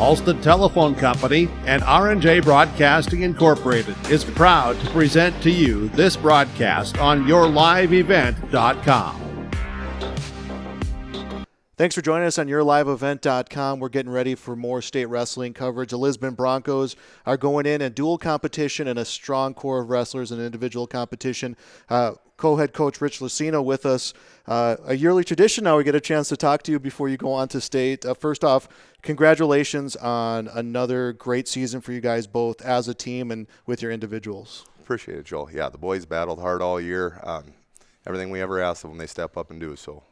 Alston Telephone Company and R&J Broadcasting Incorporated is proud to present to you this broadcast on yourliveevent.com. Thanks for joining us on yourliveevent.com. We're getting ready for more state wrestling coverage. The Lisbon Broncos are going in dual competition and a strong core of wrestlers in individual competition. Co-head coach Rich Lucino with us. A yearly tradition now we get a chance to talk to you before you go on to state. First off, congratulations on another great season for you guys both as a team and with your individuals. Appreciate it, Joel. Yeah, the boys battled hard all year. Everything we ever asked of them, they step up and do so.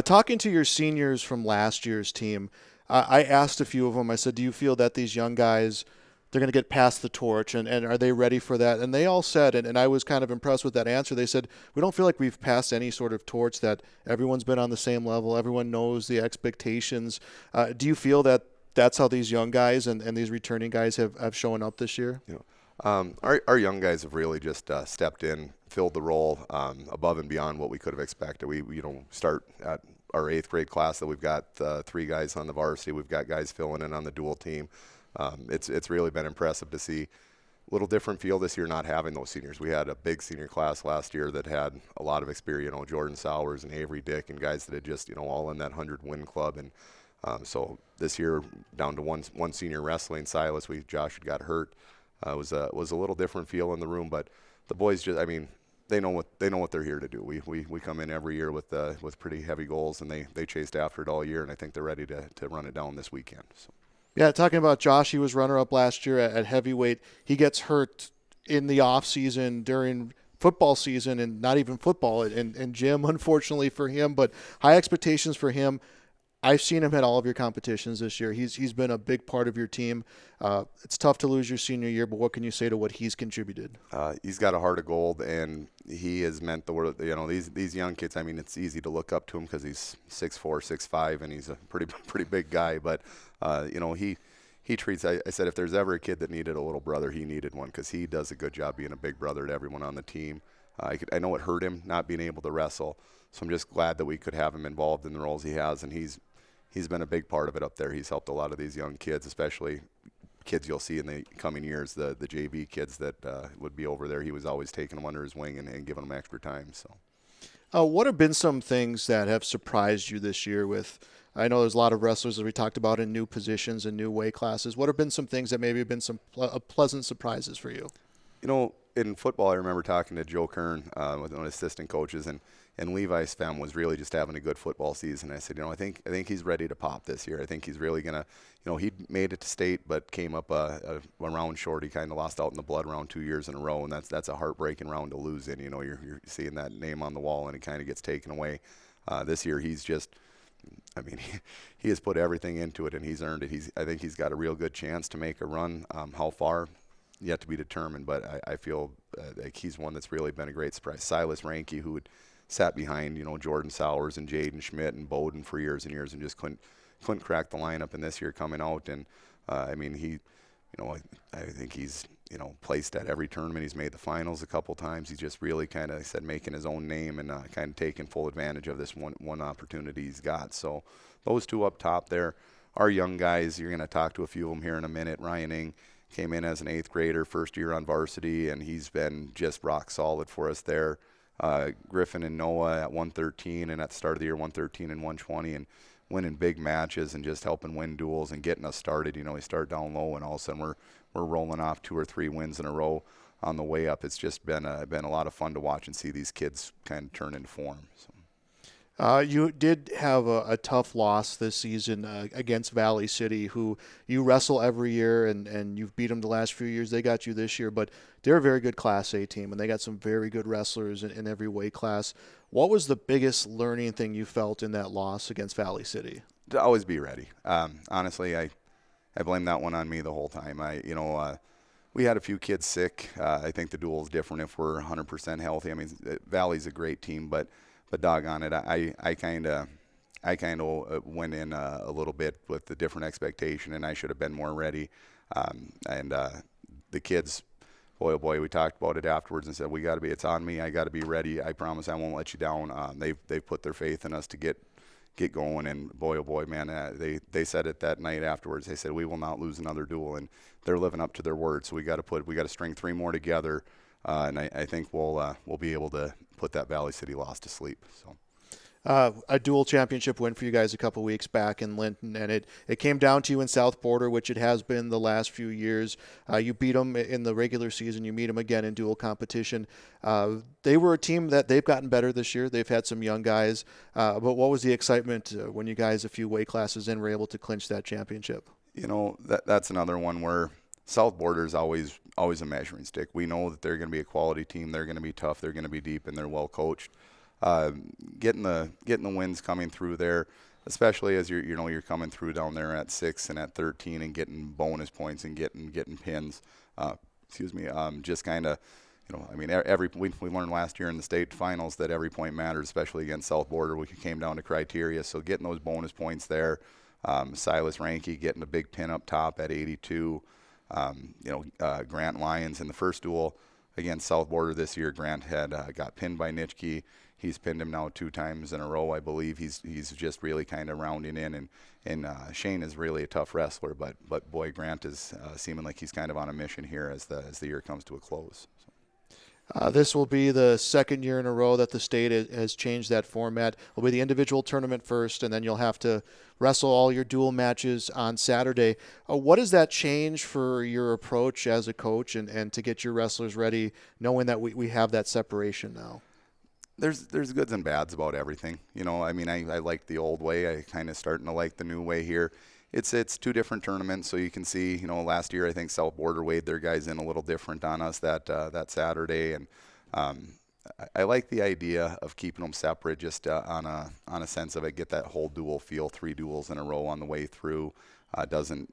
Talking to your seniors from last year's team, I asked a few of them, I said, do you feel that these young guys, they're going to get past the torch, and are they ready for that? And they all said, and I was kind of impressed with that answer, they said, we don't feel like we've passed any sort of torch, that everyone's been on the same level, everyone knows the expectations. Do you feel that that's how these young guys and these returning guys have shown up this year? Yeah. Our young guys have really just stepped in, filled the role above and beyond what we could have expected. We start at our 8th grade class that we've got 3 guys on the varsity. We've got guys filling in on the dual team. It's really been impressive to see. A little different feel this year not having those seniors. We had a big senior class last year that had a lot of experience, Jordan Sowers and Avery Dick and guys that had just, all in that 100-win club. And so this year down to one senior wrestling, Silas, Josh had got hurt. It was a little different feel in the room, but the boys just, they know what they're here to do. We come in every year with pretty heavy goals, and they chased after it all year, and I think they're ready to run it down this weekend. So. Yeah, talking about Josh, he was runner-up last year at heavyweight. He gets hurt in the off-season during football season, and not even football, and gym, unfortunately for him, but high expectations for him. I've seen him at all of your competitions this year. He's been a big part of your team. It's tough to lose your senior year, but what can you say to what he's contributed? He's got a heart of gold, and he has meant the world. These young kids. It's easy to look up to him because he's 6'4", 6'5", and he's a pretty big guy. But he treats. I said if there's ever a kid that needed a little brother, he needed one because he does a good job being a big brother to everyone on the team. I know it hurt him not being able to wrestle, so I'm just glad that we could have him involved in the roles he has, and he's been a big part of it up there. He's helped a lot of these young kids, especially kids you'll see in the coming years, the JV kids that would be over there. He was always taking them under his wing and giving them extra time. So, what have been some things that have surprised you this year with – I know there's a lot of wrestlers that we talked about in new positions and new weight classes. What have been some things that maybe have been some pleasant surprises for you? In football, I remember talking to Joe Kern, one of the assistant coaches, and Levi's fam was really just having a good football season. I said, I think he's ready to pop this year. I think he's really gonna, he made it to state, but came up a round short. He kind of lost out in the blood round 2 years in a row, and that's a heartbreaking round to lose in. You're seeing that name on the wall, and it kind of gets taken away. This year, he's just, he has put everything into it, and he's earned it. I think he's got a real good chance to make a run. How far? Yet to be determined, but I feel like he's one that's really been a great surprise. Silas Ranke, who had sat behind, Jordan Sowers and Jaden Schmidt and Bowdoin for years and years and just couldn't crack the lineup, and this year coming out, and I think he's, placed at every tournament. He's made the finals a couple times. He's just really kind of, making his own name and kind of taking full advantage of this one opportunity he's got. So those two up top there are young guys. You're going to talk to a few of them here in a minute. Ryan Ing came in as an 8th grader, first year on varsity, and he's been just rock solid for us there. Griffin and Noah at 113, and at the start of the year 113 and 120, and winning big matches and just helping win duels and getting us started. We start down low, and all of a sudden we're rolling off 2 or 3 wins in a row on the way up. It's just been a lot of fun to watch and see these kids kind of turn into form. So. You did have a tough loss this season against Valley City, who you wrestle every year, and you've beat them the last few years. They got you this year, but they're a very good Class A team, and they got some very good wrestlers in every weight class. What was the biggest learning thing you felt in that loss against Valley City? To always be ready. Honestly, I blame that one on me the whole time. We had a few kids sick. I think the duel is different if we're 100% healthy. Valley's a great team, but doggone it, I kind of went in a little bit with the different expectation, and I should have been more ready. The kids, boy, oh boy, we talked about it afterwards and said, it's on me. I got to be ready. I promise I won't let you down. They've put their faith in us to get get going. And boy, oh boy, man, they said it that night afterwards. They said, we will not lose another duel, and they're living up to their word. So we got to string 3 more together, and I think we'll be able to put that Valley City loss to sleep. So. A dual championship win for you guys a couple weeks back in Linton, and it came down to you in South Border, which it has been the last few years. You beat them in the regular season. You meet them again in dual competition. They were a team that they've gotten better this year. They've had some young guys. But what was the excitement when you guys, a few weight classes in, were able to clinch that championship? That's another one where South Border is always a measuring stick. We know that they're going to be a quality team. They're going to be tough. They're going to be deep, and they're well coached. Getting the wins coming through there, especially as you're coming through down there at 6 and at 13 and getting bonus points and getting pins. Just kind of, we learned last year in the state finals that every point matters, especially against South Border. We came down to criteria, so getting those bonus points there. Silas Ranke getting a big pin up top at 82. Grant Lyons in the first duel against South Border this year. Grant had got pinned by Nitschke. He's pinned him now 2 times in a row, I believe. He's just really kind of rounding in, and Shane is really a tough wrestler, but boy, Grant is seeming like he's kind of on a mission here as the year comes to a close. This will be the second year in a row that the state has changed that format. It'll be the individual tournament first, and then you'll have to wrestle all your dual matches on Saturday. What does that change for your approach as a coach and to get your wrestlers ready, knowing that we have that separation now? There's goods and bads about everything. I like the old way. I kind of starting to like the new way here. It's 2 different tournaments, so you can see, last year I think South Border weighed their guys in a little different on us that Saturday, and I like the idea of keeping them separate, just on a sense of it, get that whole dual feel, 3 duels in a row on the way through. Doesn't,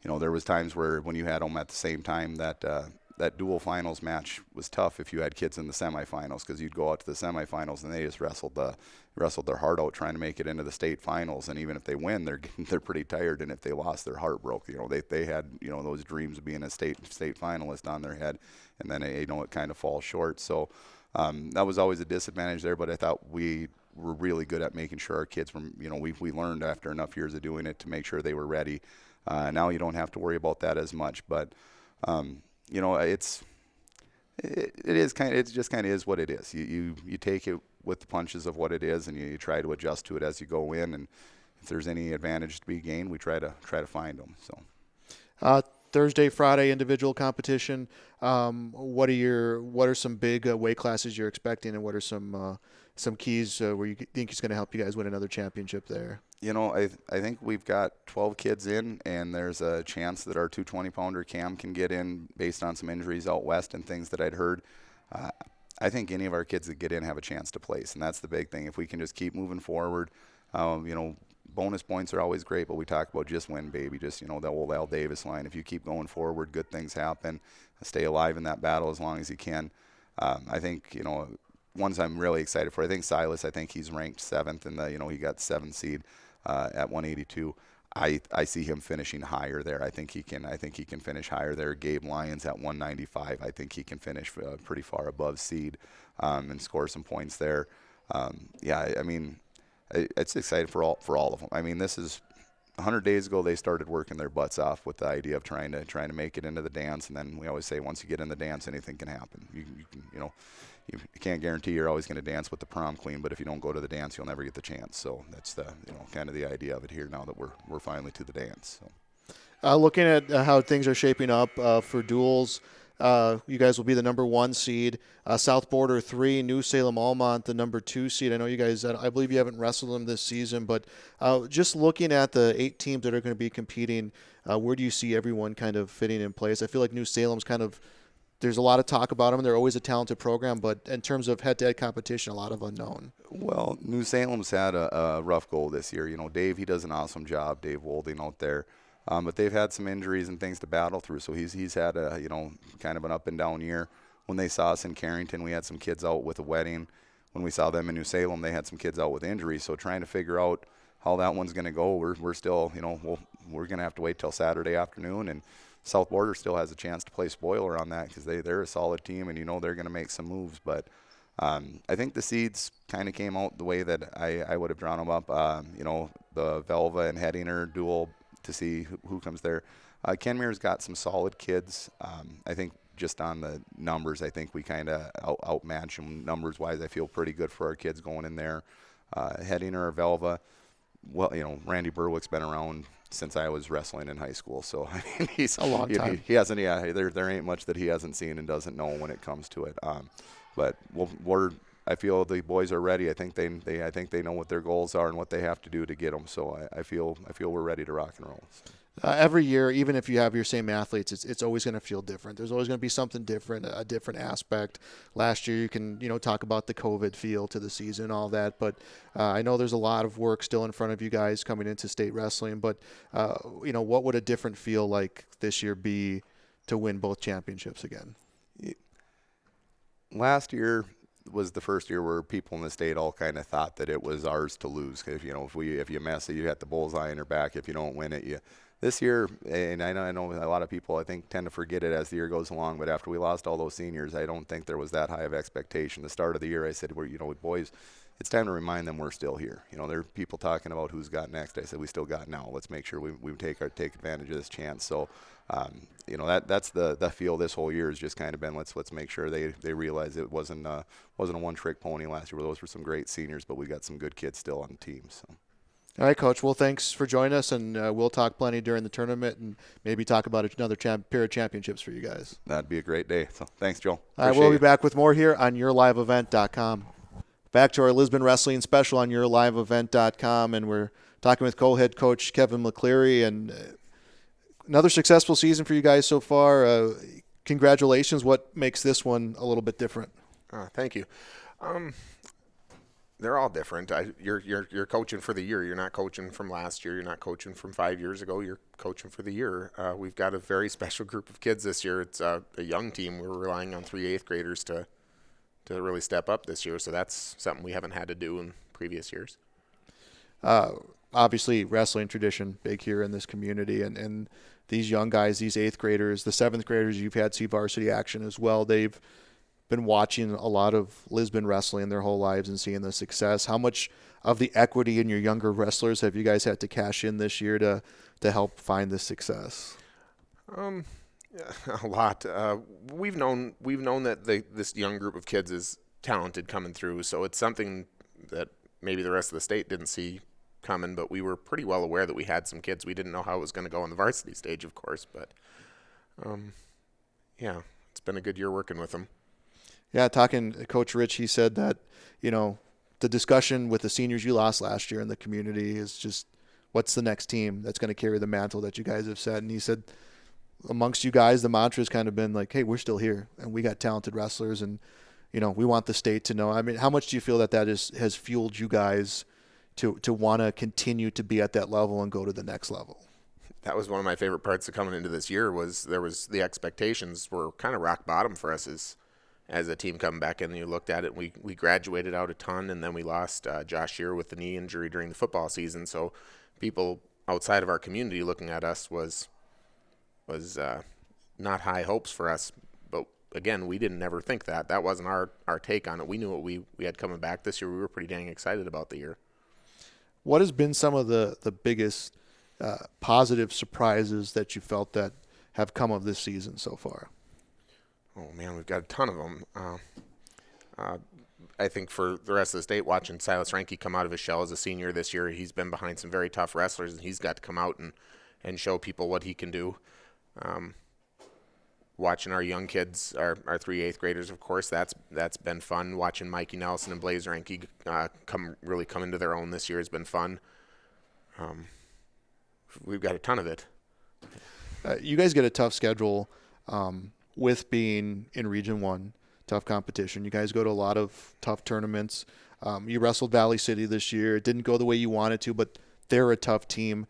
there was times where when you had them at the same time that dual finals match was tough if you had kids in the semifinals, because you'd go out to the semifinals and they just wrestled their heart out trying to make it into the state finals, and even if they win, they're pretty tired, and if they lost, their heart broke. They had those dreams of being a state finalist on their head, and then it kind of falls short. So that was always a disadvantage there, but I thought we were really good at making sure our kids were, we learned after enough years of doing it to make sure they were ready. Now you don't have to worry about that as much, but it just kind of is what it is. You take it with the punches of what it is, and you try to adjust to it as you go in. And if there's any advantage to be gained, we try to find them. So Thursday, Friday individual competition. What are some big weight classes you're expecting, and what are some keys where you think is going to help you guys win another championship there? I think we've got 12 kids in, and there's a chance that our 220-pounder Cam can get in based on some injuries out west and things that I'd heard. I think any of our kids that get in have a chance to place, and that's the big thing. If we can just keep moving forward, bonus points are always great, but we talk about just win, baby. Just, the old Al Davis line. If you keep going forward, good things happen. Stay alive in that battle as long as you can. I think, ones I'm really excited for. I think Silas, he's ranked 7th in the, he got 7th seed at 182. I see him finishing higher there. I think he can finish higher there. Gabe Lyons at 195. I think he can finish pretty far above seed and score some points there. It's exciting for all of them. This is 100 days ago they started working their butts off with the idea of trying to make it into the dance, and then we always say once you get in the dance, anything can happen. You can't guarantee you're always going to dance with the prom queen, but if you don't go to the dance, you'll never get the chance. So that's the kind of the idea of it here now that we're finally to the dance. So. Looking at how things are shaping up for duels, you guys will be the number 1 seed. South Border 3, New Salem Almont the number 2 seed. I know you guys, I believe you haven't wrestled them this season, but just looking at the 8 teams that are going to be competing, where do you see everyone kind of fitting in place? I feel like New Salem's kind of, there's a lot of talk about them. They're always a talented program, but in terms of head-to-head competition, a lot of unknown. Well, New Salem's had a rough go this year. Dave, he does an awesome job, Dave Wolding out there. But they've had some injuries and things to battle through, so he's had a kind of an up and down year. When they saw us in Carrington, we had some kids out with a wedding. When we saw them in New Salem, they had some kids out with injuries. So trying to figure out how that one's going to go, we're still we're going to have to wait till Saturday afternoon, and South Border still has a chance to play spoiler on that because they're a solid team, and they're going to make some moves. But I think the seeds kind of came out the way that I would have drawn them up. The Velva and Hedinger duel to see who comes there. Kenmure's got some solid kids. I think just on the numbers, I think we kind of outmatch them numbers-wise. I feel pretty good for our kids going in there. Hedinger or Velva, well, Randy Berwick's been around since I was wrestling in high school, so I mean he's a long time. He hasn't. Yeah, there ain't much that he hasn't seen and doesn't know when it comes to it. But I feel the boys are ready. I think they know what their goals are and what they have to do to get them. So I feel we're ready to rock and roll. So. Every year, even if you have your same athletes, it's always going to feel different. There's always going to be something different, a different aspect. Last year, you can talk about the COVID feel to the season, all that. But I know there's a lot of work still in front of you guys coming into state wrestling. But what would a different feel like this year be to win both championships again? Last year was the first year where people in the state all kind of thought that it was ours to lose. If you mess it, you got the bullseye in your back. If you don't win it, This year, and I know a lot of people, I think, tend to forget it as the year goes along, but after we lost all those seniors, I don't think there was that high of expectation. The start of the year, I said, boys, it's time to remind them we're still here. There are people talking about who's got next. I said, we still got now. Let's make sure we take advantage of this chance. So, that's the feel this whole year has just kind of been, let's make sure they realize it wasn't a one-trick pony last year. Those were some great seniors, but we got some good kids still on the team. So. All right, Coach. Well, thanks for joining us, and we'll talk plenty during the tournament and maybe talk about another pair of championships for you guys. That'd be a great day. So thanks, Joe. All right, we'll be back with more here on YourLiveEvent.com. Back to our Lisbon Wrestling special on YourLiveEvent.com, and we're talking with co-head coach Kevin McCleary, and another successful season for you guys so far. Congratulations. What makes this one a little bit different? Thank you. They're all different. You're coaching for the year. You're not coaching from last year. You're not coaching from 5 years ago. You're coaching for the year. We've got a very special group of kids this year. It's a young team. We're relying on 3 8th graders to really step up this year. So that's something we haven't had to do in previous years. Obviously, wrestling tradition big here in this community, and these young guys, these 8th graders, the 7th graders, you've had see varsity action as well. They've been watching a lot of Lisbon wrestling their whole lives and seeing the success. How much of the equity in your younger wrestlers have you guys had to cash in this year to help find this success? A lot. We've known that this young group of kids is talented coming through, so it's something that maybe the rest of the state didn't see coming, but we were pretty well aware that we had some kids. We didn't know how it was going to go on the varsity stage, of course, but it's been a good year working with them. Yeah, talking to Coach Rich, he said that, the discussion with the seniors you lost last year in the community is just what's the next team that's going to carry the mantle that you guys have set. And he said amongst you guys, the mantra has kind of been like, hey, we're still here and we got talented wrestlers and, we want the state to know. I mean, how much do you feel that has fueled you guys to want to continue to be at that level and go to the next level? That was one of my favorite parts of coming into this year was the expectations were kind of rock bottom for us as a team coming back in. And you looked at it, we graduated out a ton, and then we lost Josh Shearer with the knee injury during the football season. So people outside of our community looking at us was not high hopes for us. But again, we didn't ever think that. That wasn't our take on it. We knew what we had coming back this year. We were pretty dang excited about the year. What has been some of the biggest positive surprises that you felt that have come of this season so far? Oh, man, we've got a ton of them. I think for the rest of the state, watching Silas Ranke come out of his shell as a senior this year, he's been behind some very tough wrestlers, and he's got to come out and show people what he can do. Watching our young kids, our 3 8th graders, of course, that's been fun. Watching Mikey Nelson and Blaze Ranke come into their own this year has been fun. We've got a ton of it. You guys get a tough schedule. With being in Region 1, tough competition. You guys go to a lot of tough tournaments. You wrestled Valley City this year. It didn't go the way you wanted to, but they're a tough team.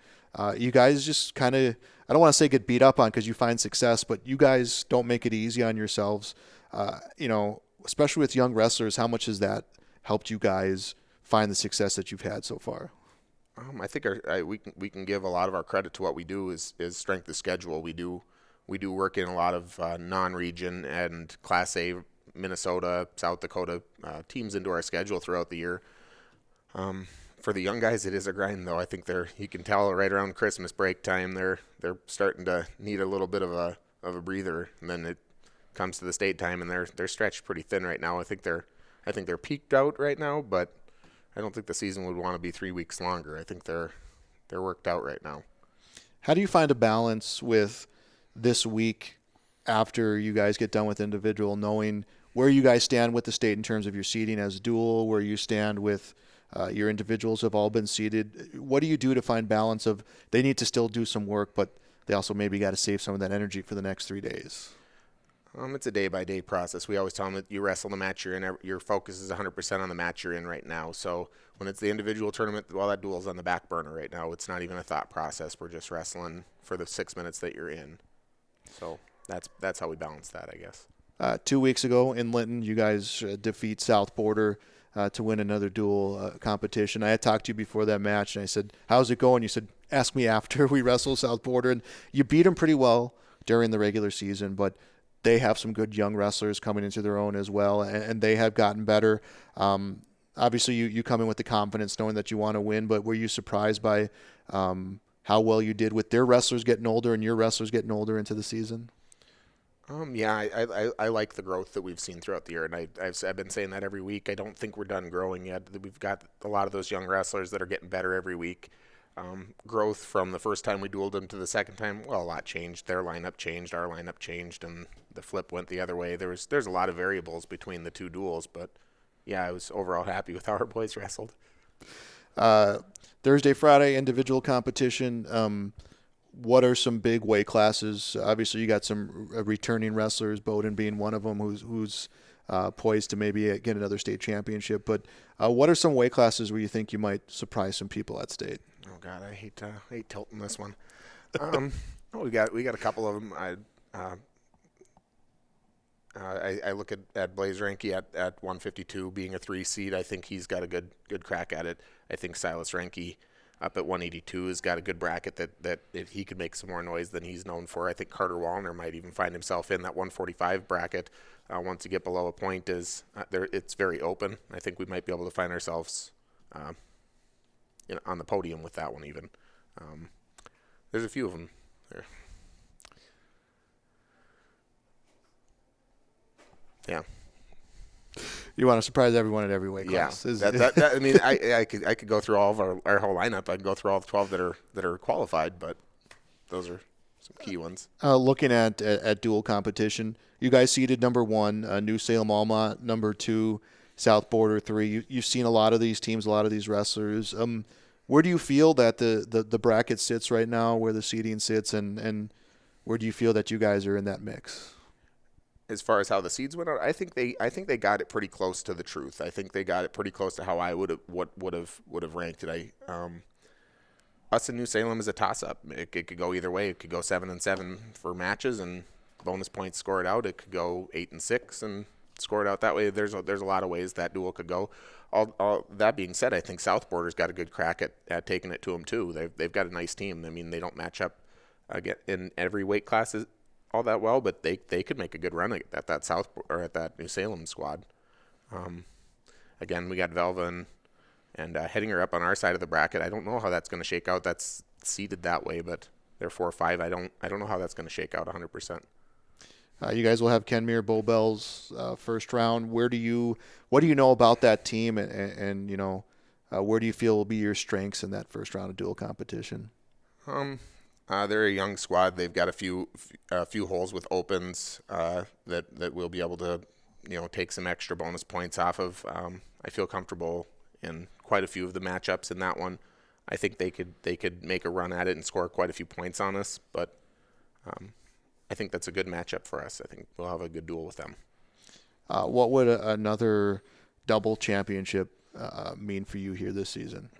You guys just kind of, I don't want to say get beat up on because you find success, but you guys don't make it easy on yourselves. Especially with young wrestlers, how much has that helped you guys find the success that you've had so far? I think we can give a lot of our credit to what we do is strength of schedule. We do work in a lot of non-region and Class A Minnesota, South Dakota teams into our schedule throughout the year. For the young guys, it is a grind, though. I think you can tell right around Christmas break time, they're starting to need a little bit of a breather, and then it comes to the state time, and they're stretched pretty thin right now. I think they're peaked out right now, but I don't think the season would want to be 3 weeks longer. I think they're worked out right now. How do you find a balance with this week after you guys get done with individual, knowing where you guys stand with the state in terms of your seeding as dual, where you stand with your individuals have all been seeded? What do you do to find balance of they need to still do some work, but they also maybe got to save some of that energy for the next 3 days? It's a day-by-day process. We always tell them that you wrestle the match you're in. Your focus is 100% on the match you're in right now. So when it's the individual tournament, well, that duel's on the back burner right now. It's not even a thought process. We're just wrestling for the 6 minutes that you're in. So that's how we balance that, I guess. 2 weeks ago in Linton, you guys defeat South Border to win another dual competition. I had talked to you before that match, and I said, how's it going? You said, ask me after we wrestle South Border. And you beat them pretty well during the regular season, but they have some good young wrestlers coming into their own as well, and they have gotten better. Obviously, you come in with the confidence knowing that you want to win, but were you surprised by how well you did with their wrestlers getting older and your wrestlers getting older into the season? Yeah, I like the growth that we've seen throughout the year, and I've been saying that every week. I don't think we're done growing yet. We've got a lot of those young wrestlers that are getting better every week. Growth from the first time we dueled them to the second time, well, a lot changed. Their lineup changed, our lineup changed, and the flip went the other way. There's a lot of variables between the two duels, but yeah, I was overall happy with how our boys wrestled. Thursday, Friday, individual competition. What are some big weight classes? Obviously, you got some returning wrestlers, Bowdoin being one of them, who's poised to maybe get another state championship. But what are some weight classes where you think you might surprise some people at state? Oh God, I hate tilting this one. We got a couple of them. I look at Blaze Ranke at 152 being a 3 seed. I think he's got a good crack at it. I think Silas Ranke up at 182 has got a good bracket that if he could make some more noise than he's known for. I think Carter Wallner might even find himself in that 145 bracket once you get below a point. It's very open. I think we might be able to find ourselves on the podium with that one even. There's a few of them there. Yeah. You want to surprise everyone at every weight class. Yeah. I mean, I could go through all of our whole lineup. I can go through all the 12 that are qualified, but those are some key ones. Looking at dual competition, you guys seeded number 1, New Salem Alma, number 2, South Border 3. You've seen a lot of these teams, a lot of these wrestlers. Where do you feel that the bracket sits right now, where the seeding sits, and where do you feel that you guys are in that mix? As far as how the seeds went out, I think they got it pretty close to the truth. I think they got it pretty close to how I would have ranked it. Us in New Salem is a toss-up. It could go either way. It could go 7-7 for matches and bonus points score it out. It could go 8-6 and score it out that way. There's a lot of ways that duel could go. All that being said, I think South Border's got a good crack at taking it to them too. They've got a nice team. I mean, they don't match up in every weight class all that well, but they could make a good run at that South or at that New Salem squad. Again, we got Velva and Hettinger up on our side of the bracket. I don't know how that's going to shake out. That's seeded that way, but they're 4 or 5. I don't know how that's going to shake out 100%. You guys will have Kenmere Bowbells first round. What do you know about that team, and where do you feel will be your strengths in that first round of dual competition? They're a young squad. They've got a few holes with opens that we'll be able to take some extra bonus points off of. I feel comfortable in quite a few of the matchups in that one. I think they could make a run at it and score quite a few points on us, but I think that's a good matchup for us. I think we'll have a good duel with them. What would another double championship mean for you here this season?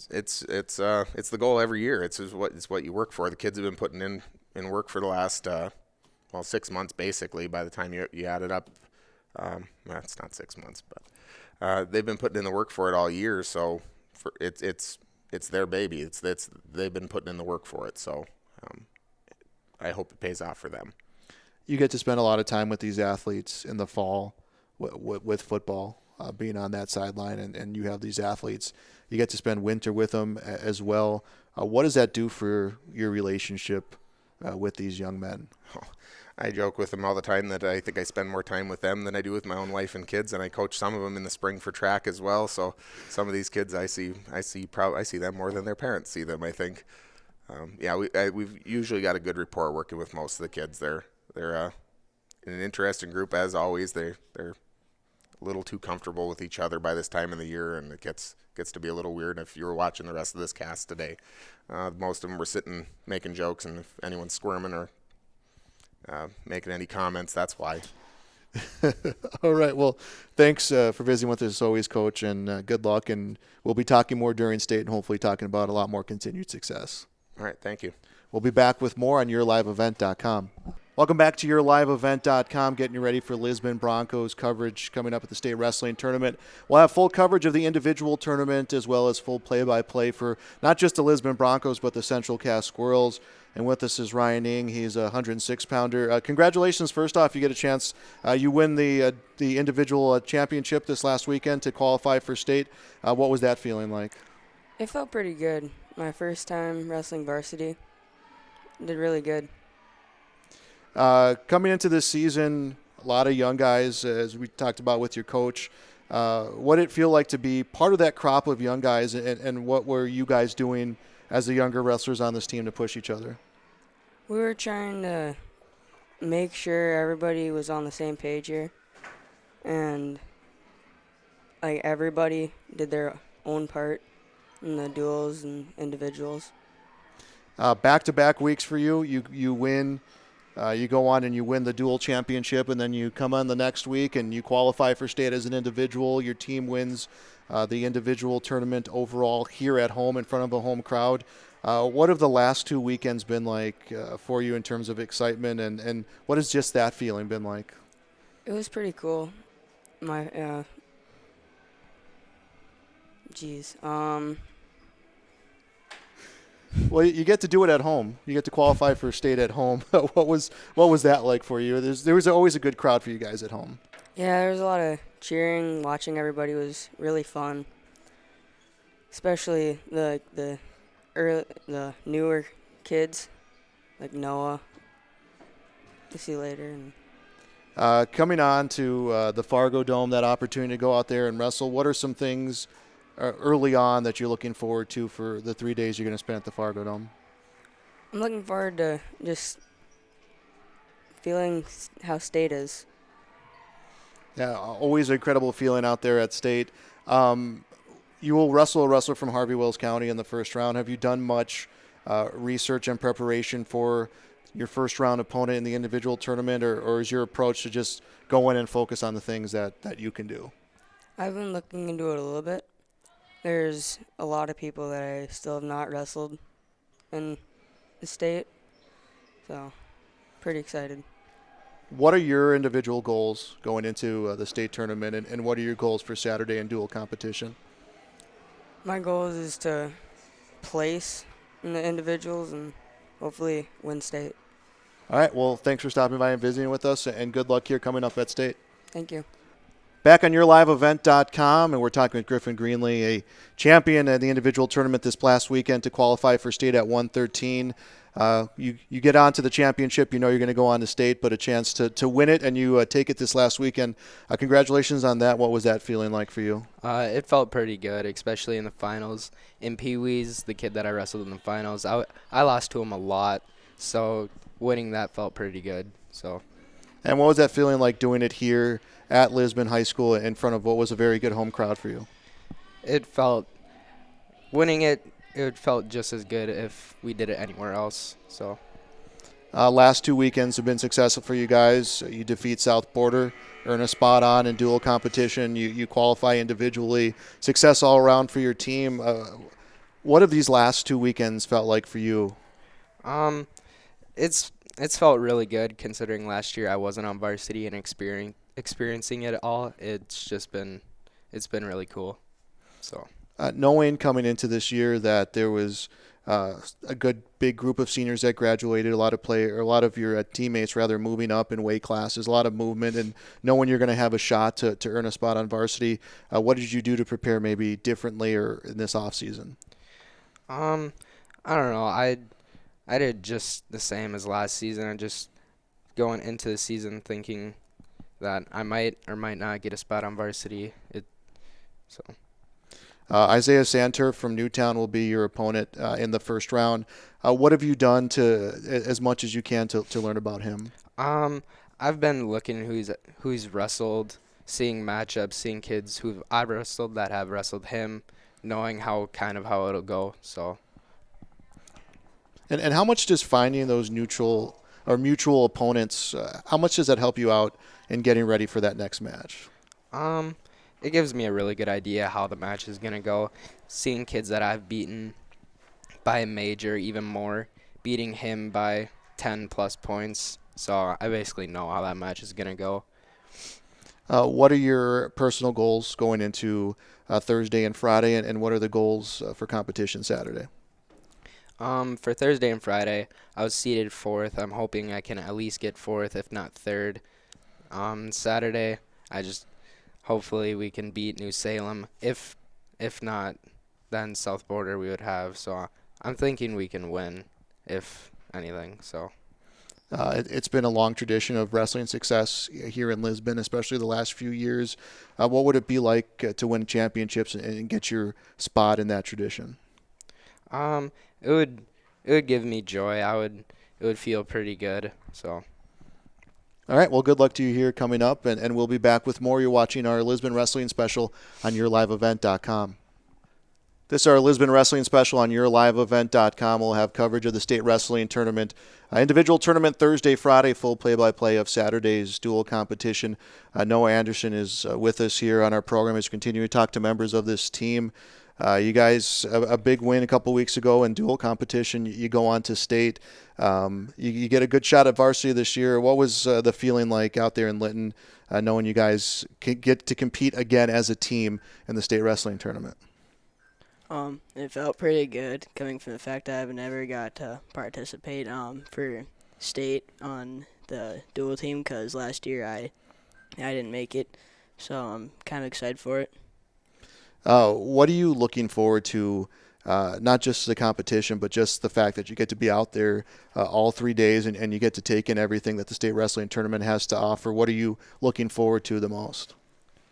It's the goal every year. It's what you work for. The kids have been putting in work for the last 6 months basically. By the time you add it up, it's not 6 months, but they've been putting in the work for it all year. So it's their baby. They've been putting in the work for it. So I hope it pays off for them. you get to spend a lot of time with these athletes in the fall with football, being on that sideline, and you have these athletes. You get to spend winter with them as well. What does that do for your relationship with these young men? I joke with them all the time that I think I spend more time with them than I do with my own wife and kids, and I coach some of them in the spring for track as well. So some of these kids I see them more than their parents see them, I think. We've usually got a good rapport working with most of the kids. They're an interesting group as always. They're a little too comfortable with each other by this time of the year, and it gets to be a little weird. If you were watching the rest of this cast today, most of them were sitting making jokes, and if anyone's squirming or making any comments, that's why. All right. Well, thanks for visiting with us as always, Coach, and good luck. And we'll be talking more during state and hopefully talking about a lot more continued success. All right. Thank you. We'll be back with more on yourliveevent.com. Welcome back to yourliveevent.com, getting you ready for Lisbon Broncos coverage coming up at the state wrestling tournament. We'll have full coverage of the individual tournament as well as full play-by-play for not just the Lisbon Broncos but the Central Cass Squirrels. And with us is Ryan Ing. He's a 106-pounder. Congratulations, first off. You get a chance. You win the individual championship this last weekend to qualify for state. What was that feeling like? It felt pretty good. My first time wrestling varsity. Did really good. Coming into this season, a lot of young guys, as we talked about with your coach. What did it feel like to be part of that crop of young guys, and what were you guys doing as the younger wrestlers on this team to push each other? We were trying to make sure everybody was on the same page here, and like everybody did their own part in the duels and individuals. Back-to-back weeks for you. You win. You go on and you win the dual championship, and then you come on the next week and you qualify for state as an individual. Your team wins the individual tournament overall here at home in front of a home crowd. What have the last 2 weekends been like for you in terms of excitement, and what has just that feeling been like? It was pretty cool. Well, you get to do it at home. You get to qualify for state at home. What was that like for you? There was always a good crowd for you guys at home. Yeah, there was a lot of cheering. Watching everybody was really fun, especially the newer kids like Noah. We'll see you later. Coming on to the Fargo Dome, that opportunity to go out there and wrestle. What are some things early on that you're looking forward to for the 3 days you're going to spend at the Fargo Dome? I'm looking forward to just feeling how state is. Yeah, always an incredible feeling out there at state. You will wrestle a wrestler from Harvey Wells County in the first round. Have you done much research and preparation for your first round opponent in the individual tournament, or is your approach to just go in and focus on the things that you can do? I've been looking into it a little bit. There's a lot of people that I still have not wrestled in the state, so pretty excited. What are your individual goals going into the state tournament, and what are your goals for Saturday in dual competition? My goal is to place in the individuals and hopefully win state. All right, well, thanks for stopping by and visiting with us, and good luck here coming up at state. Thank you. Back on yourliveevent.com, and we're talking with Griffin Greenlee, a champion at the individual tournament this past weekend to qualify for state at 113. You get on to the championship, you know you're going to go on to state, but a chance to win it, and you take it this last weekend. Congratulations on that. What was that feeling like for you? It felt pretty good, especially in the finals. In Pee-wees, the kid that I wrestled in the finals, I lost to him a lot, so winning that felt pretty good. And what was that feeling like doing it here at Lisbon High School in front of what was a very good home crowd for you? Winning it felt just as good if we did it anywhere else. Last 2 weekends have been successful for you guys. You defeat South Border, earn a spot on in dual competition. You qualify individually. Success all around for your team. What have these last 2 weekends felt like for you? It's felt really good considering last year I wasn't on varsity and experiencing it all. It's been really cool. Knowing coming into this year that there was a good big group of seniors that graduated, a lot of your teammates rather moving up in weight classes, a lot of movement, and knowing you're going to have a shot to earn a spot on varsity, what did you do to prepare maybe differently or in this off season? I don't know. I did just the same as last season. I just going into the season thinking that I might or might not get a spot on varsity. Isaiah Santer from Newtown will be your opponent in the first round. What have you done to, as much as you can, to learn about him? I've been looking who's wrestled, seeing matchups, seeing kids who I've wrestled that have wrestled him, knowing how it'll go. So. And how much does finding those neutral or mutual opponents, how much does that help you out in getting ready for that next match? It gives me a really good idea how the match is going to go. Seeing kids that I've beaten by a major, even more, beating him by 10-plus points. So I basically know how that match is going to go. What are your personal goals going into Thursday and Friday, and what are the goals for competition Saturday? For Thursday and Friday, I was seeded 4th. I'm hoping I can at least get 4th, if not 3rd. Saturday, hopefully we can beat New Salem. If not, then South Border we would have. So I'm thinking we can win, if anything. So. It's been a long tradition of wrestling success here in Lisbon, especially the last few years. What would it be like to win championships and get your spot in that tradition? It would give me joy. It would feel pretty good. So. All right, well, good luck to you here coming up, and we'll be back with more. You're watching our Lisbon Wrestling Special on yourliveevent.com. This is our Lisbon Wrestling Special on yourliveevent.com. We'll have coverage of the state wrestling tournament, individual tournament Thursday, Friday, full play-by-play of Saturday's dual competition. Noah Anderson is with us here on our program as we continue to talk to members of this team. You guys, a big win a couple weeks ago in dual competition. You go on to state. You get a good shot at varsity this year. What was the feeling like out there in Lytton, knowing you guys get to compete again as a team in the state wrestling tournament? It felt pretty good, coming from the fact that I've never got to participate for state on the dual team, because last year I didn't make it, so I'm kind of excited for it. What are you looking forward to, not just the competition, but just the fact that you get to be out there all 3 days and you get to take in everything that the state wrestling tournament has to offer? What are you looking forward to the most?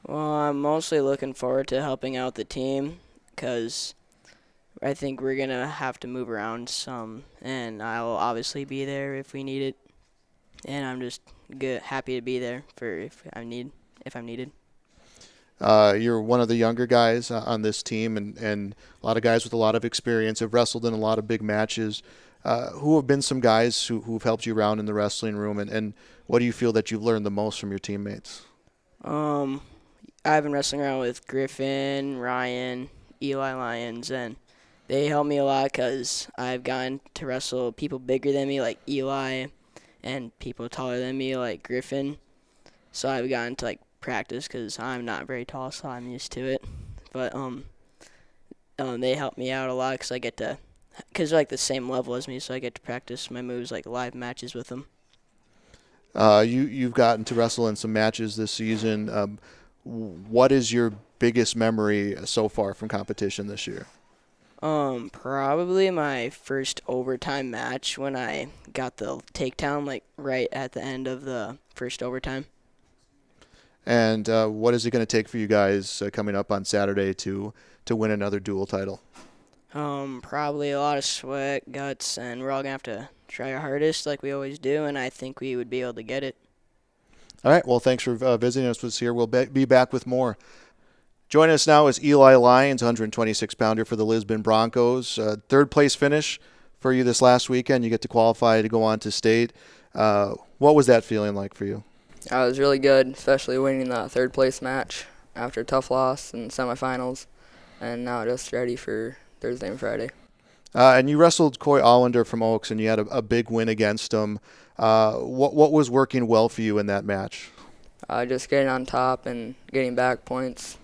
Well, I'm mostly looking forward to helping out the team, because I think we're going to have to move around some, and I'll obviously be there if we need it. And I'm just happy to be there for if I'm needed. You're one of the younger guys on this team, and a lot of guys with a lot of experience have wrestled in a lot of big matches. Who have been some guys who've helped you around in the wrestling room, and what do you feel that you've learned the most from your teammates? I've been wrestling around with Griffin, Ryan, Eli Lyons, and they help me a lot because I've gotten to wrestle people bigger than me like Eli and people taller than me like Griffin. So I've gotten to practice because I'm not very tall, so I'm used to it. But they help me out a lot because they're the same level as me, so I get to practice my moves live matches with them. You've gotten to wrestle in some matches this season. What is your biggest memory so far from competition this year? Probably my first overtime match when I got the takedown right at the end of the first overtime. And what is it going to take for you guys coming up on Saturday to win another dual title? Probably a lot of sweat, guts, and we're all going to have to try our hardest like we always do, and I think we would be able to get it. All right, well, thanks for visiting us with us here. We'll be back with more. Joining us now is Eli Lyons, 126-pounder for the Lisbon Broncos. Third-place finish for you this last weekend. You get to qualify to go on to state. What was that feeling like for you? It was really good, especially winning the third-place match after a tough loss in semifinals, and now just ready for Thursday and Friday. And you wrestled Coy Allender from Oaks, and you had a big win against him. What was working well for you in that match? Just getting on top and getting back points.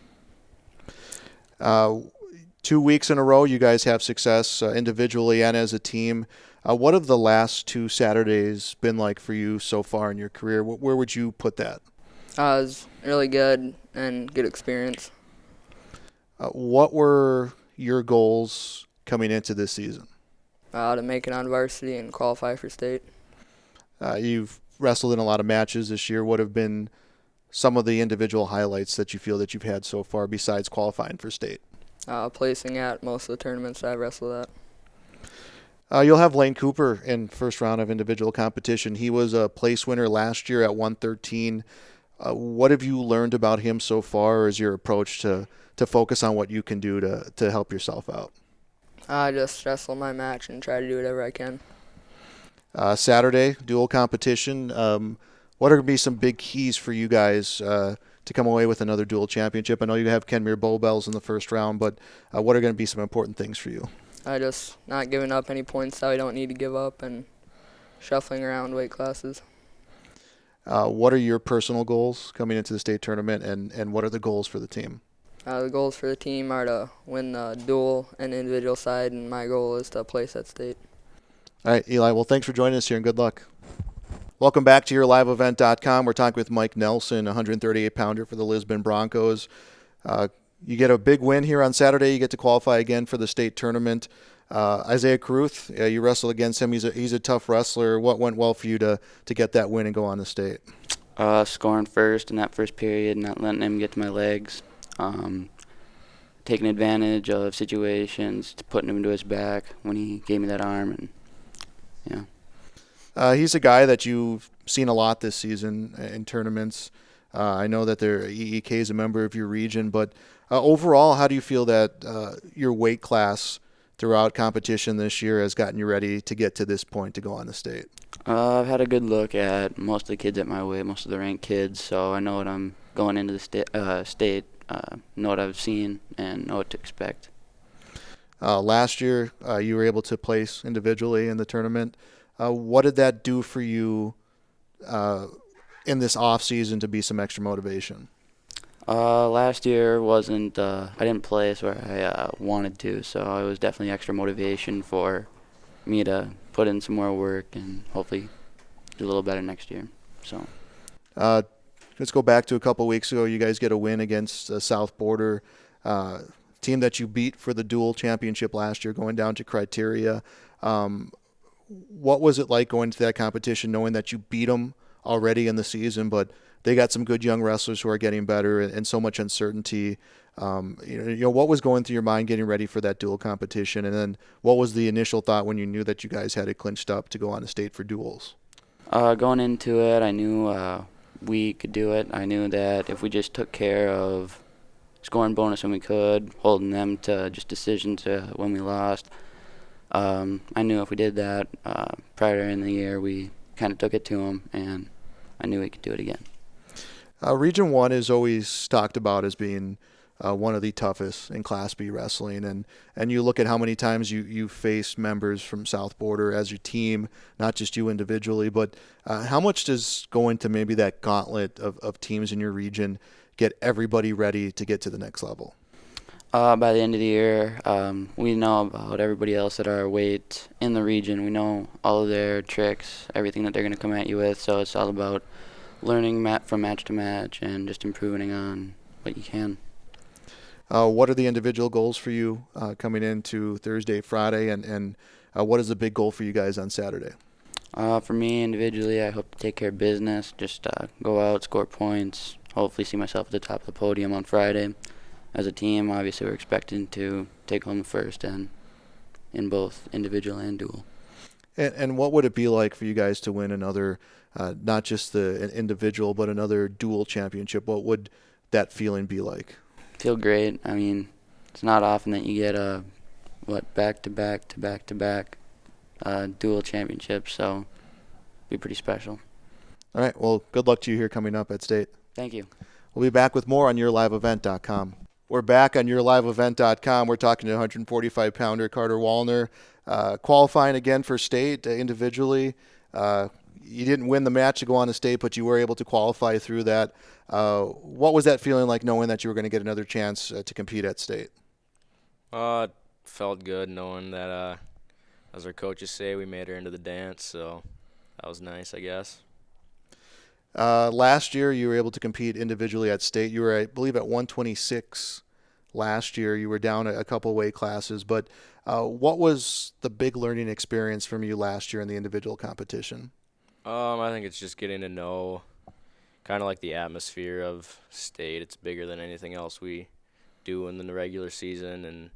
2 weeks in a row, you guys have success individually and as a team. What have the last 2 Saturdays been like for you so far in your career? Where would you put that? It was really good and good experience. What were your goals coming into this season? To make it on varsity and qualify for state. You've wrestled in a lot of matches this year. What have been some of the individual highlights that you feel that you've had so far besides qualifying for state? Placing at most of the tournaments I've wrestled at. You'll have Lane Cooper in first round of individual competition. He was a place winner last year at 113. What have you learned about him so far, or is your approach to focus on what you can do to help yourself out? I just wrestle my match and try to do whatever I can. Saturday, dual competition. What are going to be some big keys for you guys to come away with another dual championship? I know you have Kenmere Bowbells in the first round, but what are going to be some important things for you? I just not giving up any points that we don't need to give up and shuffling around weight classes. What are your personal goals coming into the state tournament, and what are the goals for the team? The goals for the team are to win the dual and individual side, and my goal is to place at state. All right, Eli, well, thanks for joining us here, and good luck. Welcome back to YourLiveEvent.com. We're talking with Mike Nelson, 138-pounder for the Lisbon Broncos. You get a big win here on Saturday. You get to qualify again for the state tournament. Isaiah Caruth, you wrestle against him. He's a tough wrestler. What went well for you to get that win and go on to state? Scoring first in that first period, not letting him get to my legs. Taking advantage of situations, putting him into his back when he gave me that arm, and yeah. He's a guy that you've seen a lot this season in tournaments. I know that EEK is a member of your region, but overall, how do you feel that your weight class throughout competition this year has gotten you ready to get to this point to go on the state? I've had a good look at most of the kids at my weight, most of the ranked kids, so I know what I'm going into the state, know what I've seen, and know what to expect. Last year, you were able to place individually in the tournament. What did that do for you in this off season to be some extra motivation? Last year wasn't I didn't place where I wanted to, so it was definitely extra motivation for me to put in some more work and hopefully do a little better next year. So let's go back to a couple weeks ago. You guys get a win against South Border, team that you beat for the dual championship last year, going down to criteria. What was it like going to that competition, knowing that you beat them already in the season, but they got some good young wrestlers who are getting better, and so much uncertainty? What was going through your mind getting ready for that dual competition, and then what was the initial thought when you knew that you guys had it clinched up to go on to state for duals? Going into it, I knew we could do it. I knew that if we just took care of scoring bonus when we could, holding them to just decisions when we lost, I knew if we did that prior in the year, we kind of took it to them, and I knew we could do it again. Region 1 is always talked about as being one of the toughest in Class B wrestling, and you look at how many times you faced members from South Border as your team, not just you individually, but how much does going to maybe that gauntlet of teams in your region get everybody ready to get to the next level? By the end of the year, we know about everybody else at our weight in the region. We know all of their tricks, everything that they're going to come at you with, so it's all about learning from match to match and just improving on what you can. What are the individual goals for you coming into Thursday, Friday, and what is the big goal for you guys on Saturday? For me individually, I hope to take care of business, just go out, score points, hopefully see myself at the top of the podium on Friday. As a team, obviously we're expecting to take home the first and in both individual and dual. And what would it be like for you guys to win another, not just an individual, but another dual championship? What would that feeling be like? Feel great. I mean, it's not often that you get back-to-back dual championships, so it'd be pretty special. All right, well, good luck to you here coming up at state. Thank you. We'll be back with more on YourLiveEvent.com. We're back on YourLiveEvent.com. We're talking to 145-pounder Carter Wallner, qualifying again for state individually. You didn't win the match to go on to state, but you were able to qualify through that. What was that feeling like, knowing that you were going to get another chance to compete at state? It felt good knowing that, as our coaches say, we made her into the dance, so that was nice, I guess. Last year, you were able to compete individually at state. You were, I believe, at 126 last year. You were down a couple weight classes, but what was the big learning experience from you last year in the individual competition? I think it's just getting to know kind of like the atmosphere of state. It's bigger than anything else we do in the regular season, and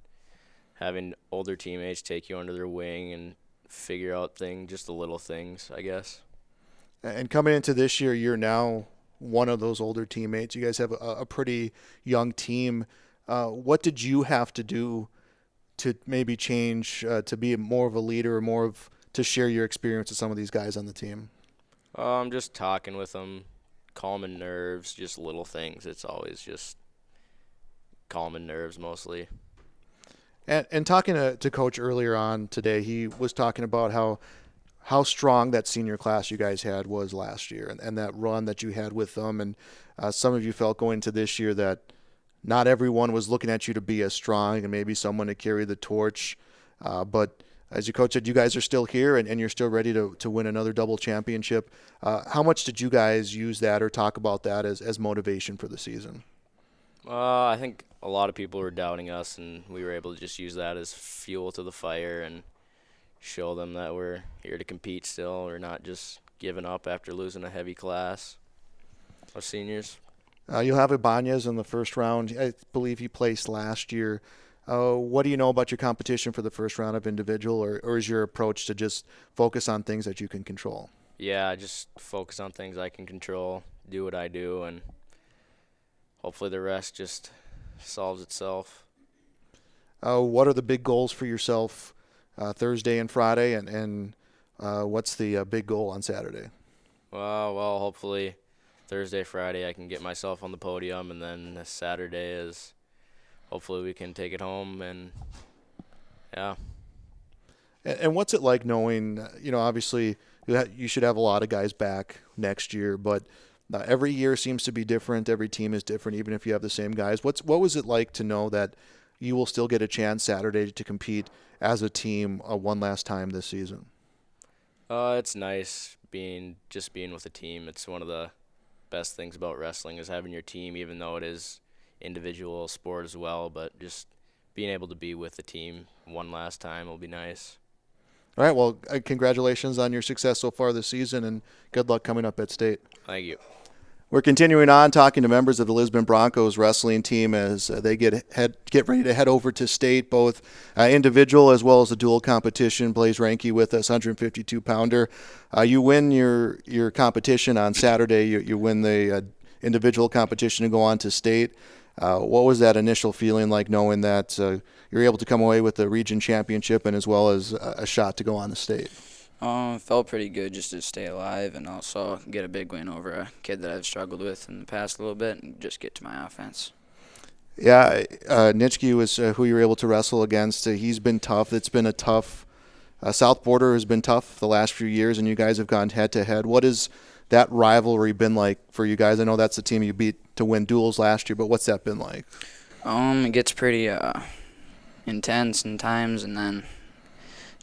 having older teammates take you under their wing and figure out just the little things, I guess. And coming into this year, you're now one of those older teammates. You guys have a pretty young team. What did you have to do to maybe change to be more of a leader, or to share your experience with some of these guys on the team? Just talking with them, calming nerves, just little things. It's always just calming nerves mostly. And talking to Coach earlier on today, he was talking about how strong that senior class you guys had was last year, and that run that you had with them. And some of you felt going into this year that not everyone was looking at you to be as strong and maybe someone to carry the torch. But as your coach said, you guys are still here and you're still ready to win another double championship. How much did you guys use that or talk about that as motivation for the season? I think a lot of people were doubting us, and we were able to just use that as fuel to the fire and show them that we're here to compete still. We're not just giving up after losing a heavy class of seniors. You'll have Ibanez in the first round. I believe he placed last year. What do you know about your competition for the first round of individual, or is your approach to just focus on things that you can control? Yeah, just focus on things I can control, do what I do, and hopefully the rest just solves itself. What are the big goals for yourself Thursday and Friday, and what's the big goal on Saturday? Well, hopefully Thursday, Friday I can get myself on the podium, and then Saturday is hopefully we can take it home, and yeah. And what's it like knowing, obviously you should have a lot of guys back next year, but every year seems to be different. Every team is different, even if you have the same guys. What was it like to know that you will still get a chance Saturday to compete as a team one last time this season? It's nice being with a team. It's one of the best things about wrestling is having your team, even though it is individual sport as well, but just being able to be with the team one last time will be nice. All right, well, congratulations on your success so far this season, and good luck coming up at state. Thank you. We're continuing on talking to members of the Lisbon Broncos wrestling team as they get ready to head over to state, both individual as well as the dual competition. Blaze Ranke with us, 152-pounder. You win your competition on Saturday. You win the individual competition and go on to state. What was that initial feeling like knowing that you're able to come away with the region championship and as well as a shot to go on the state? Felt pretty good just to stay alive and also get a big win over a kid that I've struggled with in the past a little bit and just get to my offense. Yeah, Nitschke was who you were able to wrestle against. He's been tough. It's been a tough South Border has been tough the last few years, and you guys have gone head-to-head. What has that rivalry been like for you guys? I know that's the team you beat to win duels last year, but what's that been like? It gets pretty intense in times, and then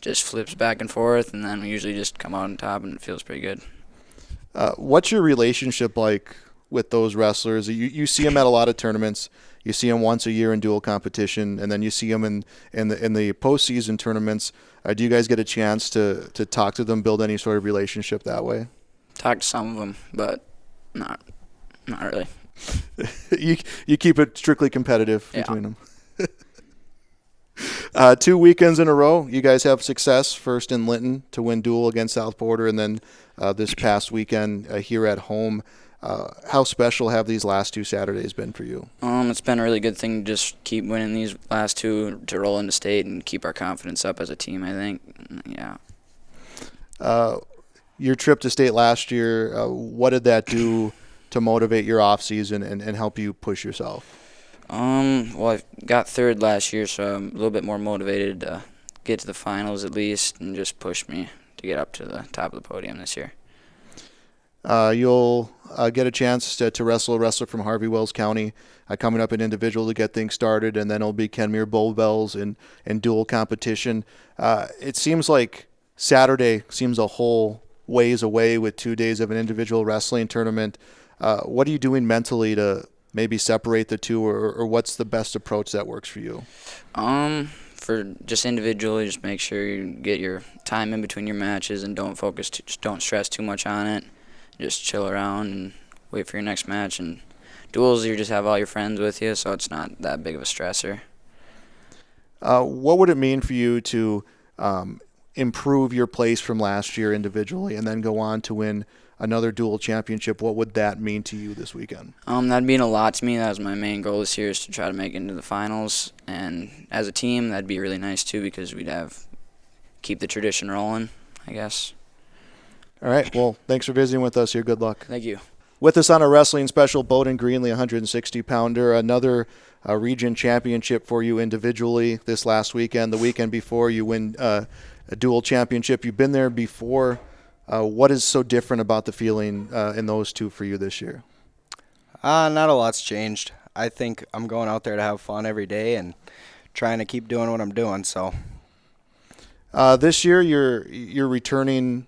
just flips back and forth, and then we usually just come out on top, and it feels pretty good. What's your relationship like with those wrestlers? You see them at a lot of tournaments. You see them once a year in dual competition, and then you see them in the postseason tournaments. Do you guys get a chance to talk to them, build any sort of relationship that way? Talk to some of them, but not really. You keep it strictly competitive between them. 2 weekends in a row, you guys have success. First in Linton to win dual against South Border, and then this past weekend here at home. How special have these last 2 Saturdays been for you? It's been a really good thing to just keep winning these last 2 to roll into state and keep our confidence up as a team, I think. Yeah. Your trip to state last year, what did that do to motivate your off-season and help you push yourself? Well, I got 3rd last year, so I'm a little bit more motivated to get to the finals at least and just push me to get up to the top of the podium this year. You'll get a chance to wrestle a wrestler from Harvey Wells County coming up in individual to get things started, and then it'll be Kenmere Bowbells in dual competition. It seems like Saturday seems a whole ways away with 2 days of an individual wrestling tournament. What are you doing mentally to maybe separate the two, or what's the best approach that works for you? For just individually, just make sure you get your time in between your matches and don't focus, just don't stress too much on it. Just chill around and wait for your next match. And duels, you just have all your friends with you, so it's not that big of a stressor. What would it mean for you to improve your place from last year individually and then go on to win another dual championship? What would that mean to you this weekend? That'd mean a lot to me. That was my main goal this year, is to try to make it into the finals. And as a team, that'd be really nice too, because we'd keep the tradition rolling, I guess. All right. Well, thanks for visiting with us here. Good luck. Thank you. With us on a wrestling special, Bowdoin Greenlee, 160-pounder, another region championship for you individually this last weekend. The weekend before, you win a dual championship. You've been there before. What is so different about the feeling in those two for you this year? Not a lot's changed. I think I'm going out there to have fun every day and trying to keep doing what I'm doing. So this year, you're returning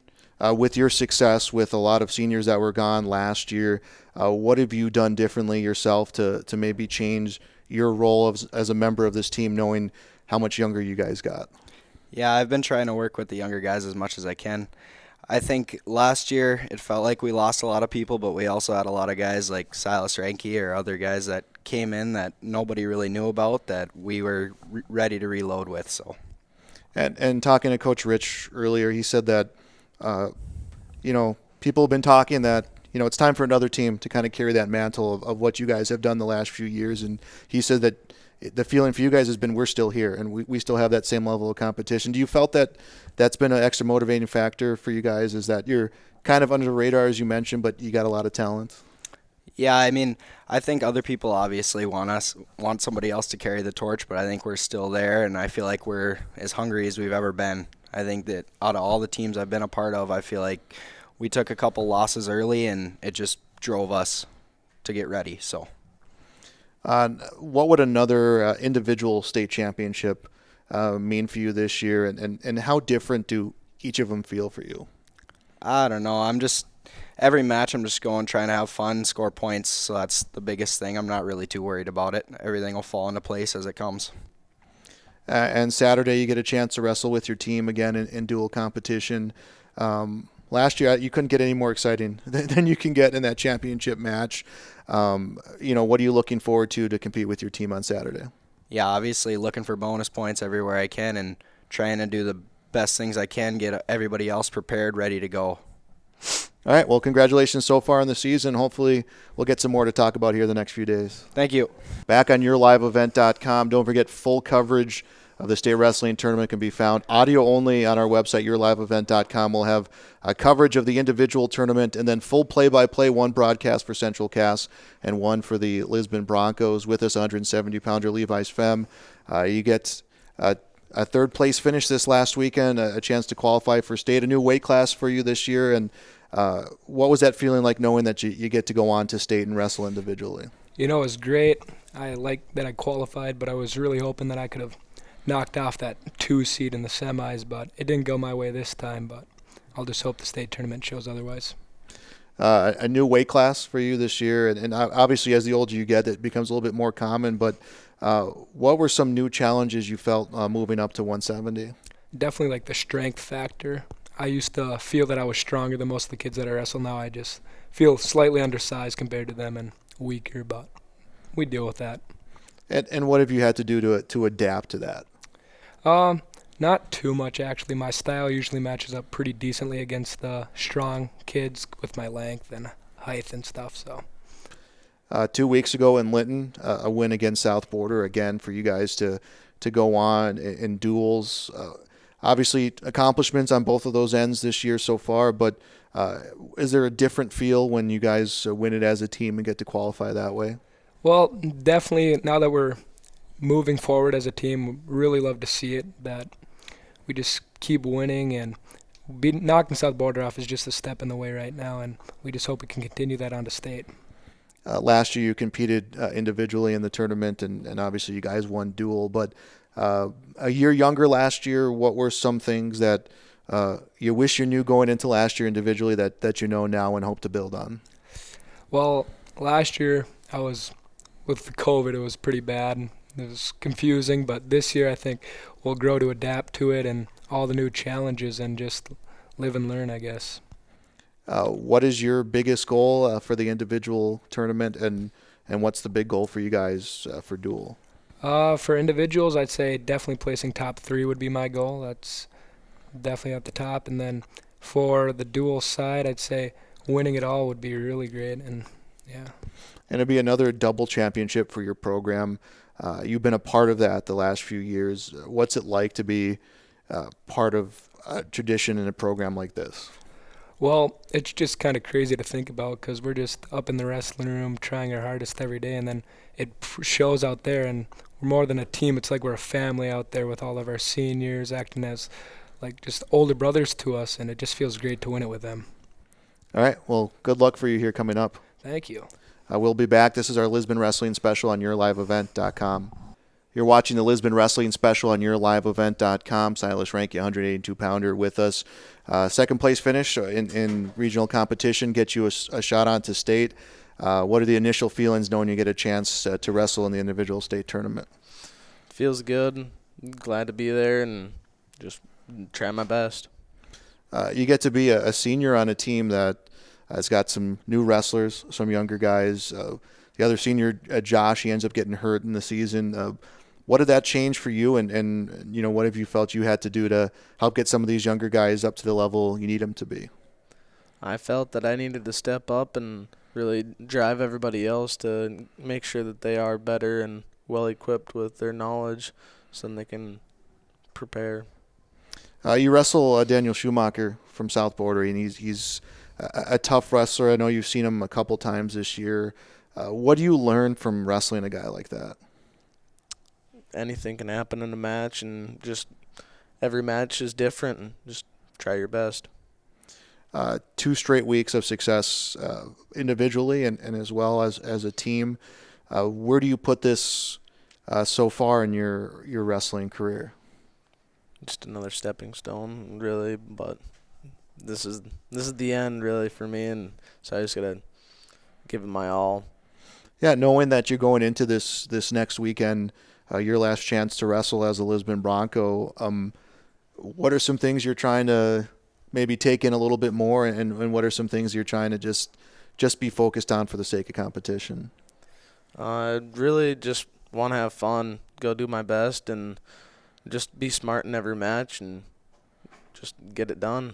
with your success with a lot of seniors that were gone last year. What have you done differently yourself to maybe change your role as a member of this team, knowing how much younger you guys got? Yeah, I've been trying to work with the younger guys as much as I can. I think last year it felt like we lost a lot of people, but we also had a lot of guys like Silas Ranke or other guys that came in that nobody really knew about that we were ready to reload with. So, and talking to Coach Rich earlier, he said that people have been talking that it's time for another team to kind of carry that mantle of what you guys have done the last few years, and he said that the feeling for you guys has been we're still here and we still have that same level of competition. Do you felt that that's been an extra motivating factor for you guys, is that you're kind of under the radar, as you mentioned, but you got a lot of talent? Yeah, I mean, I think other people obviously want somebody else to carry the torch, but I think we're still there, and I feel like we're as hungry as we've ever been. I think that out of all the teams I've been a part of, I feel like we took a couple losses early, and it just drove us to get ready. So, what would another individual state championship mean for you this year, and how different do each of them feel for you? I don't know. Every match I'm just going, trying to have fun, score points, so that's the biggest thing. I'm not really too worried about it. Everything will fall into place as it comes. And Saturday you get a chance to wrestle with your team again in dual competition. Last year you couldn't get any more exciting than you can get in that championship match. What are you looking forward to compete with your team on Saturday? Yeah, obviously looking for bonus points everywhere I can and trying to do the best things I can, get everybody else prepared, ready to go. All right, well, congratulations so far in the season. Hopefully we'll get some more to talk about here the next few days. Thank you. Back on yourliveevent.com. Don't forget, full coverage of the state wrestling tournament can be found audio only on our website, yourliveevent.com. We'll have coverage of the individual tournament and then full play-by-play, one broadcast for Central Cass and one for the Lisbon Broncos. With us, 170-pounder Levi's Femme. You get a third-place finish this last weekend, a chance to qualify for state, a new weight class for you this year. And what was that feeling like, knowing that you get to go on to state and wrestle individually? It was great. I liked that I qualified, but I was really hoping that I could have knocked off that 2 seed in the semis, but it didn't go my way this time. But I'll just hope the state tournament shows otherwise. A new weight class for you this year, and obviously as the older you get, it becomes a little bit more common, but what were some new challenges you felt moving up to 170? Definitely like the strength factor. I used to feel that I was stronger than most of the kids that I wrestle. Now I just feel slightly undersized compared to them and weaker, but we deal with that. And what have you had to do to adapt to that? Not too much, actually. My style usually matches up pretty decently against the strong kids with my length and height and stuff. So, 2 weeks ago in Linton, a win against South Border, again, for you guys to go on in duels. Obviously, accomplishments on both of those ends this year so far, but is there a different feel when you guys win it as a team and get to qualify that way? Well, definitely, now that we're moving forward as a team, really love to see it, that we just keep winning and knocking South Border off is just a step in the way right now, and we just hope we can continue that on to state. Last year you competed individually in the tournament, and obviously you guys won dual. But a year younger last year, what were some things that you wish you knew going into last year individually that you know now and hope to build on? Well, last year with the COVID, it was pretty bad. It was confusing, but this year I think we'll grow to adapt to it and all the new challenges and just live and learn, I guess. What is your biggest goal for the individual tournament, and what's the big goal for you guys for dual? For individuals, I'd say definitely placing top 3 would be my goal. That's definitely at the top. And then for the dual side, I'd say winning it all would be really great. And yeah. And it'll be another double championship for your program. You've been a part of that the last few years. What's it like to be part of a tradition in a program like this? Well, it's just kind of crazy to think about because we're just up in the wrestling room trying our hardest every day, and then it shows out there, and we're more than a team. It's like we're a family out there with all of our seniors acting as like just older brothers to us, and it just feels great to win it with them. All right. Well, good luck for you here coming up. Thank you. We'll be back. This is our Lisbon Wrestling Special on YourLiveEvent.com. You're watching the Lisbon Wrestling Special on YourLiveEvent.com. Silas Ranky, 182-pounder, with us. Second place finish in regional competition gets you a shot on to state. What are the initial feelings knowing you get a chance to wrestle in the individual state tournament? Feels good. Glad to be there and just try my best. You get to be a senior on a team that has got some new wrestlers, some younger guys. The other senior, Josh, he ends up getting hurt in the season. What did that change for you, and you know, what have you felt you had to do to help get some of these younger guys up to the level you need them to be? I felt that I needed to step up and really drive everybody else to make sure that they are better and well equipped with their knowledge so then they can prepare. You wrestle Daniel Schumacher from South Border, and he's a tough wrestler. I know you've seen him a couple times this year. What do you learn from wrestling a guy like that? Anything can happen in a match, and just every match is different, and just try your best. 2 straight weeks of success individually and as well as a team. Where do you put this so far in your wrestling career? Just another stepping stone, really, but this is the end, really, for me, and so I just got to give it my all. Yeah, knowing that you're going into this next weekend, your last chance to wrestle as a Lisbon Bronco, what are some things you're trying to maybe take in a little bit more, and what are some things you're trying to just be focused on for the sake of competition? I really just want to have fun, go do my best, and just be smart in every match and just get it done.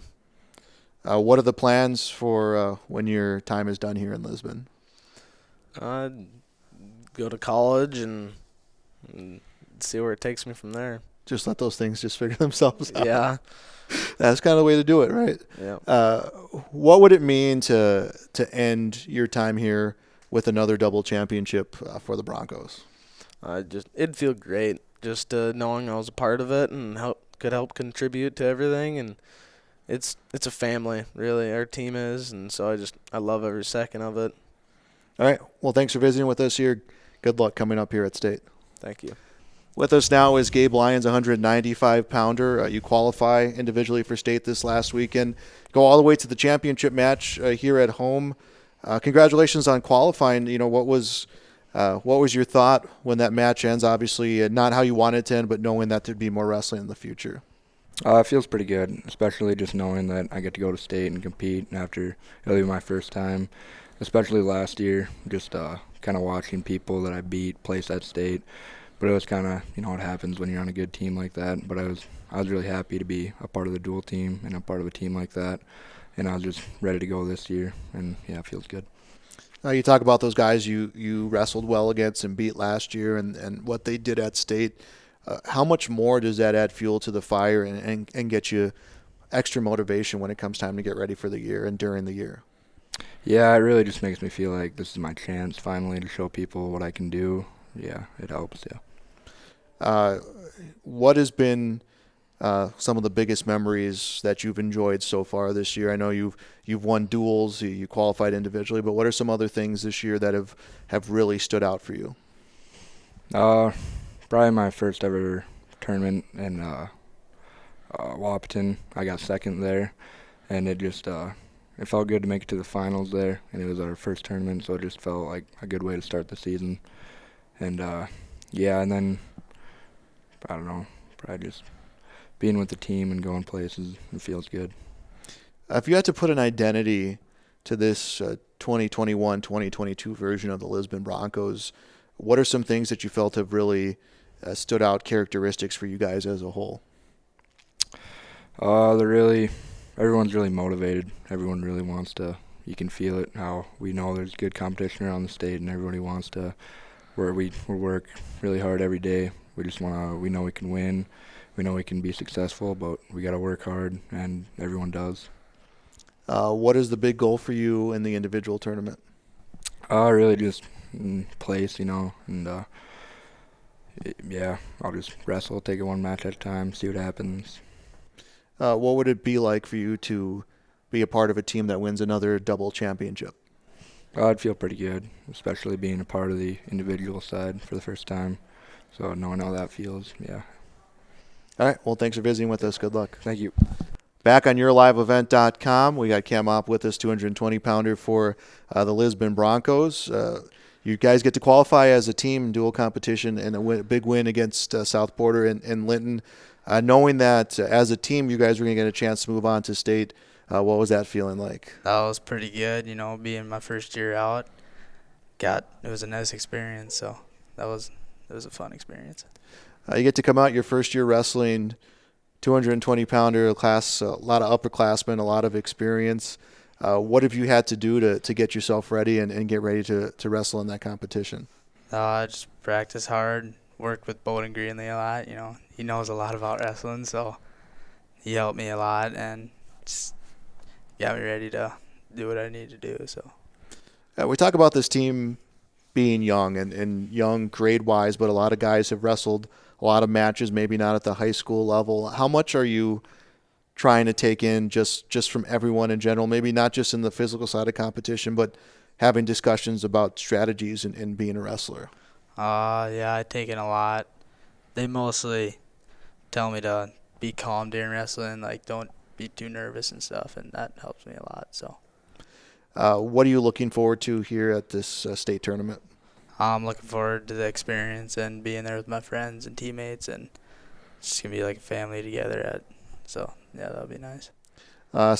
What are the plans for when your time is done here in Lisbon? Go to college and see where it takes me from there. Just let those things just figure themselves out. Yeah. That's kind of the way to do it, right? Yeah. What would it mean to end your time here with another double championship for the Broncos? It'd feel great just knowing I was a part of it and could help contribute to everything. And it's a family, really, our team is, and so I love every second of it. All right. Well, thanks for visiting with us here. Good luck coming up here at state. Thank you. With us now is Gabe Lyons, 195-pounder. You qualify individually for state this last weekend. Go all the way to the championship match here at home. Congratulations on qualifying. You know, what was your thought when that match ends? Obviously, not how you wanted it to end, but knowing that there'd be more wrestling in the future. It feels pretty good, especially just knowing that I get to go to state and compete after it'll be my first time, especially last year, just kind of watching people that I beat place at state. But it was kind of, you know, what happens when you're on a good team like that. But I was really happy to be a part of the dual team and a part of a team like that. And I was just ready to go this year. And, yeah, it feels good. You talk about those guys you wrestled well against and beat last year and what they did at state. How much more does that add fuel to the fire and get you extra motivation when it comes time to get ready for the year and during the year? Yeah, it really just makes me feel like this is my chance finally to show people what I can do. Yeah, it helps, yeah. What has been some of the biggest memories that you've enjoyed so far this year? I know you've won duels, you qualified individually, but what are some other things this year that have really stood out for you? Probably my first ever tournament in Wahpeton. I got second there, and it just it felt good to make it to the finals there, and it was our first tournament, so it just felt like a good way to start the season. And and then I don't know, probably just being with the team and going places, it feels good. If you had to put an identity to this 2021-2022 version of the Lisbon Broncos, what are some things that you felt have really stood out characteristics for you guys as a whole? Everyone's really motivated. Everyone really wants to. You can feel it. How we know there's good competition around the state, and everybody wants to. We work really hard every day. We just want to. We know we can win. We know we can be successful, but we got to work hard, and everyone does. What is the big goal for you in the individual tournament? Really just place, and I'll just wrestle, take it one match at a time, see what happens. What would it be like for you to be a part of a team that wins another double championship? I'd feel pretty good, especially being a part of the individual side for the first time. So knowing how that feels, yeah. All right. Well, thanks for visiting with us. Good luck. Thank you. Back on yourliveevent.com, we got Cam Opp with us, 220-pounder for the Lisbon Broncos. You guys get to qualify as a team in dual competition and a big win against South Porter and Linton. Knowing that as a team you guys were going to get a chance to move on to state, what was that feeling like? That was pretty good, being my first year out. It was a nice experience, so it was a fun experience. You get to come out your first year wrestling, 220-pounder class, a lot of upperclassmen, a lot of experience. What have you had to do to get yourself ready and get ready to wrestle in that competition? I just practice hard, worked with Bowdoin Greenlee a lot. He knows a lot about wrestling, so he helped me a lot and just got me ready to do what I need to do. So we talk about this team being young and young grade-wise, but a lot of guys have wrestled a lot of matches, maybe not at the high school level. How much are you trying to take in just from everyone in general, maybe not just in the physical side of competition, but having discussions about strategies and being a wrestler? Yeah, I take in a lot. They mostly tell me to be calm during wrestling, like don't be too nervous and stuff, and that helps me a lot. So, what are you looking forward to here at this state tournament? I'm looking forward to the experience and being there with my friends and teammates, and it's just gonna be like a family together. So yeah, that'll be nice.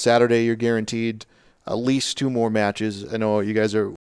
Saturday, you're guaranteed at least 2 more matches. I know you guys are